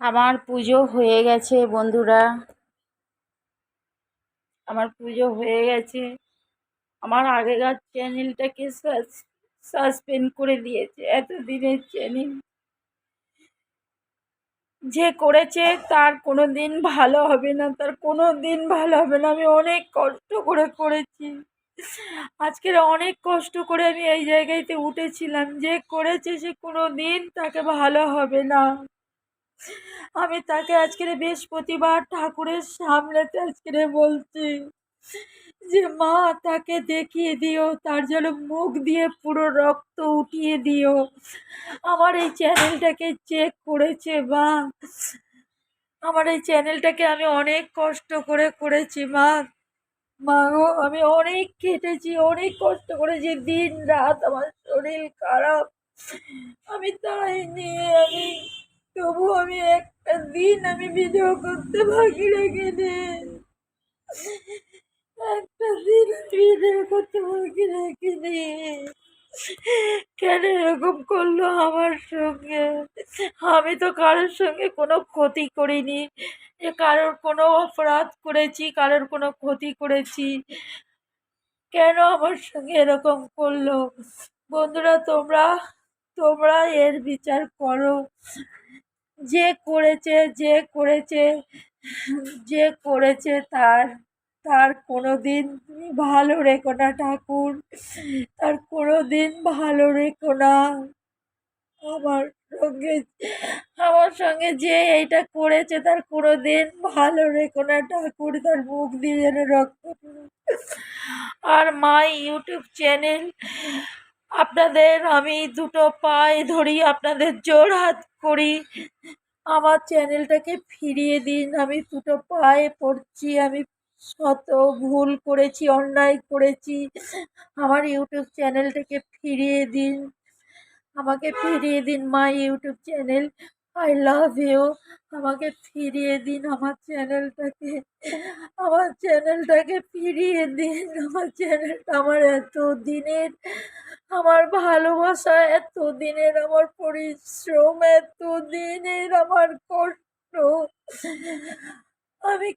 আমার পুজো হয়ে গেছে বন্ধুরা। আমার পুজো হয়ে গেছে। আমার আগেকার চ্যানেলটাকে সাসপেন্ড করে দিয়েছে। এতদিনের চ্যানেল যে করেছে তার কোনো দিন ভালো হবে না, তার কোনো দিন ভালো হবে না। আমি অনেক কষ্ট করে করেছি। আজকের অনেক কষ্ট করে আমি এই জায়গাতে উঠেছিলাম। যে করেছে সে কোনো দিন তাকে ভালো হবে না। আমি তাকে আজকের বৃহস্পতিবার ঠাকুরের সামনেতে আজকের বলছি যে মা তাকে দেখিয়ে দিও, তার যেন মুখ দিয়ে পুরো রক্ত উঠিয়ে দিও। আমার এই চ্যানেলটাকে চেক করেছে মা। আমার এই চ্যানেলটাকে আমি অনেক কষ্ট করে করেছি মা। মা গো, আমি অনেক কেটেছি, অনেক কষ্ট করেছি, দিন রাত আমার শরীর খারাপ। আমি তাই নিয়ে তবু আমি একটা দিন আমি ভিডিও করতে বাকি রেখেছি। একটা দিন ভিডিও করতে বাকি রেখেছি। কেন এরকম করলো আমার সঙ্গে? আমি তো কারোর সঙ্গে কোনো ক্ষতি করিনি, যে কারোর কোনো অপরাধ করেছি, কারোর কোনো ক্ষতি করেছি। কেন আমার সঙ্গে এরকম করলো? বন্ধুরা, তোমরা তোমরা এর বিচার করো। যে করেছে যে করেছে যে করেছে তার তার কোনো দিন তুমি ভালো রেখো না ঠাকুর, তার কোনো দিন ভালো রেখো না। আমার সঙ্গে আমার সঙ্গে যে এইটা করেছে তার কোনো দিন ভালো রেখো না ঠাকুর, তার মুখ দিয়ে যেন রক্ত বেরোয়। আর মাই ইউটিউব চ্যানেল, আপনাদের আমি দুটো পায়ে ধরি, আপনাদের জোর হাত করি, আমার চ্যানেলটাকে ফিরিয়ে দিন। আমি দুটো পায়ে পড়ছি। আমি শত ভুল করেছি, অন্যায় করেছি। আমার ইউটিউব চ্যানেলটাকে ফিরিয়ে দিন, আমাকে ফিরিয়ে দিন my YouTube channel. I love you. আমাকে ফিরিয়ে দিন আমার চ্যানেলটাকে ফিরিয়ে দিন। আমার চ্যানেলটা আমার এত দিনের আমার ভালোবাসা, এত দিনের আমার পরিশ্রম, এত দিনের আমার কষ্ট। আমি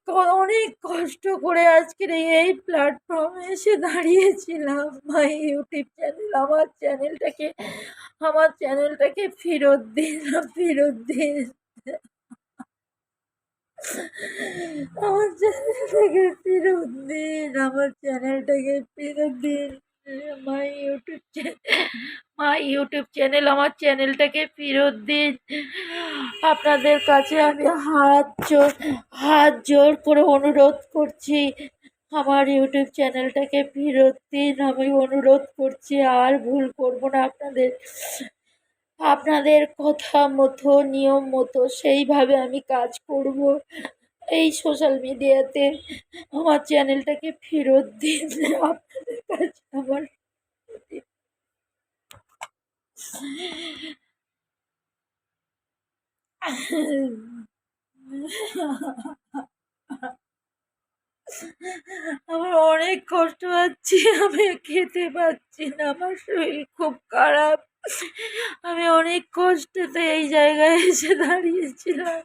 অনেক কষ্ট করে আজকের এই প্ল্যাটফর্মে এসে দাঁড়িয়েছিলাম। মাই ইউটিউব চ্যানেল, আমার চ্যানেলটাকে ফেরত দিন, ফেরত দিন। আমার চ্যানেলটাকে ফেরত দিন, আমার চ্যানেলটাকে ফেরত দিন। মাই ইউটিউব চ্যানেল আমার চ্যানেলটাকে ফেরত দিন। আপনাদের কাছে আমি হাত জোর করে অনুরোধ করছি, আমার ইউটিউব চ্যানেলটাকে ফেরত দিন। আমি অনুরোধ করছি, আর ভুল করব না। আপনাদের কথা মতো, নিয়ম মতো সেইভাবে আমি কাজ করব এই সোশ্যাল মিডিয়াতে। আমার চ্যানেলটাকে ফেরত দিন। আপনাদের কাছে আমার আমার অনেক কষ্ট পাচ্ছি, আমি খেতে পাচ্ছি না, আমার শরীর খুব খারাপ। আমি অনেক কষ্টে এই জায়গায় এসে দাঁড়িয়েছিলাম।